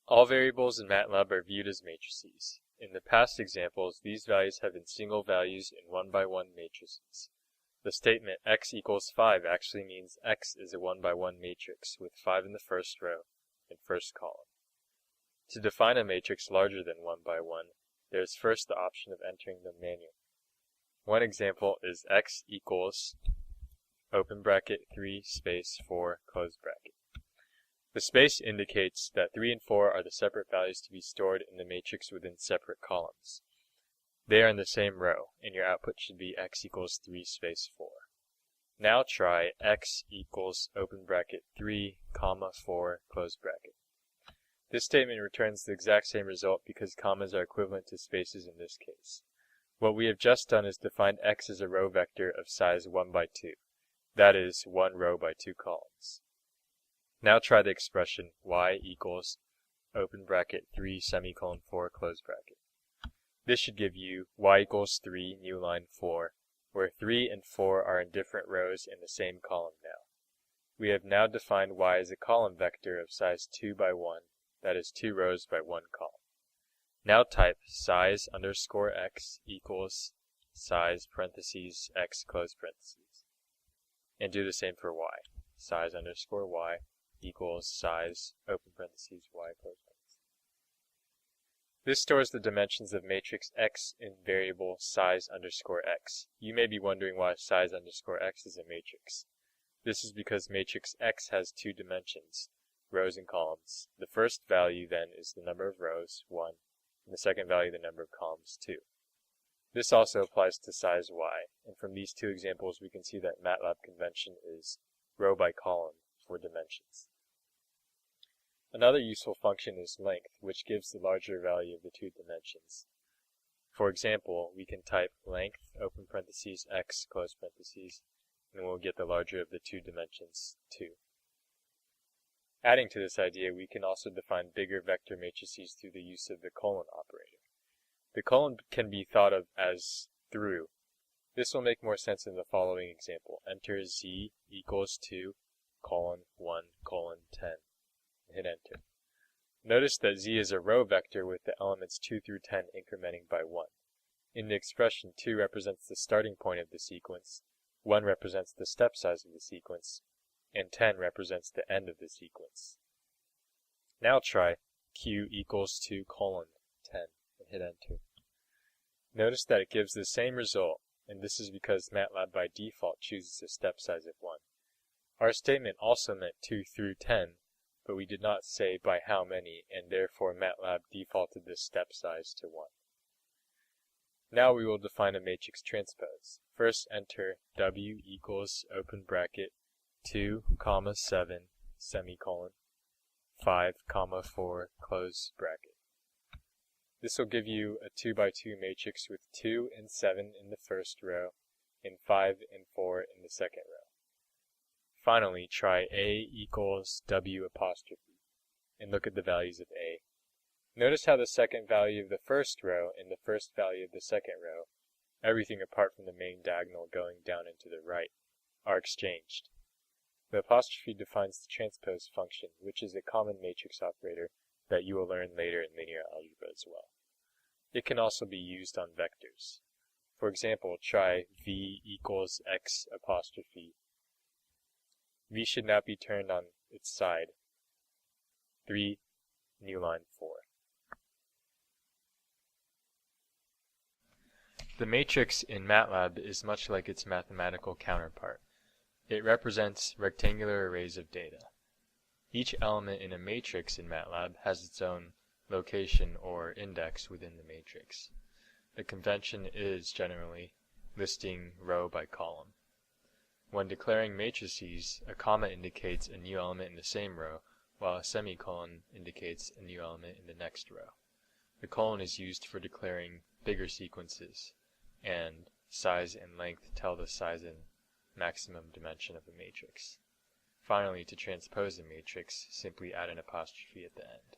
All variables in MATLAB are viewed as matrices. In the past examples, these values have been single values in 1x1 matrices. The statement x equals 5 actually means x is a 1x1 matrix with 5 in the first row and first column. To define a matrix larger than 1x1, there is first the option of entering them manually. One example is x equals open bracket 3 space 4 close bracket. The space indicates that 3 and 4 are the separate values to be stored in the matrix within separate columns. They are in the same row, and your output should be x equals 3 space 4. Now try x equals open bracket 3 comma 4 close bracket. This statement returns the exact same result because commas are equivalent to spaces in this case. What we have just done is defined x as a row vector of size 1 by 2. That is, 1 row by 2 columns. Now try the expression y equals open bracket 3 semicolon 4 close bracket. This should give you y equals 3 new line 4, where 3 and 4 are in different rows in the same column now. We have now defined y as a column vector of size 2 by 1, that is 2 rows by 1 column. Now type size underscore x equals size parentheses x close parentheses. And do the same for y. Size underscore y equals size open parentheses y close parentheses. This stores the dimensions of matrix x in variable size underscore x. You may be wondering why size underscore x is a matrix. This is because matrix x has 2 dimensions, rows and columns. The first value then is the number of rows, 1, and the second value the number of columns, 2. This also applies to size y, and from these 2 examples we can see that MATLAB convention is row by column for dimensions. Another useful function is length, which gives the larger value of the 2 dimensions. For example, we can type length open parentheses x close parentheses, and we'll get the larger of the 2 dimensions, 2. Adding to this idea, we can also define bigger vector matrices through the use of the colon operator. The colon can be thought of as through. This will make more sense in the following example. Enter z equals 2 colon 1 colon 10 and hit enter. Notice that z is a row vector with the elements 2 through 10 incrementing by 1. In the expression, 2 represents the starting point of the sequence, 1 represents the step size of the sequence, and 10 represents the end of the sequence. Now try q equals 2 colon 10 and hit enter. Notice that it gives the same result, and this is because MATLAB by default chooses a step size of 1. Our statement also meant 2 through 10, but we did not say by how many, and therefore MATLAB defaulted this step size to 1. Now we will define a matrix transpose. First enter w equals open bracket 2 comma 7 semicolon 5 comma 4 close bracket. This will give you a 2 by 2 matrix with 2 and 7 in the first row and 5 and 4 in the second row. Finally, try a equals w apostrophe and look at the values of a. Notice how the second value of the first row and the first value of the second row, everything apart from the main diagonal going down into the right, are exchanged. The apostrophe defines the transpose function, which is a common matrix operator that you will learn later in linear algebra as well. It can also be used on vectors. For example, try v equals x apostrophe. V should now be turned on its side. 3, new line 4. The matrix in MATLAB is much like its mathematical counterpart. It represents rectangular arrays of data. Each element in a matrix in MATLAB has its own location or index within the matrix. The convention is generally listing row by column. When declaring matrices, a comma indicates a new element in the same row, while a semicolon indicates a new element in the next row. The colon is used for declaring bigger sequences, and size and length tell the size and maximum dimension of a matrix. Finally, to transpose a matrix, simply add an apostrophe at the end.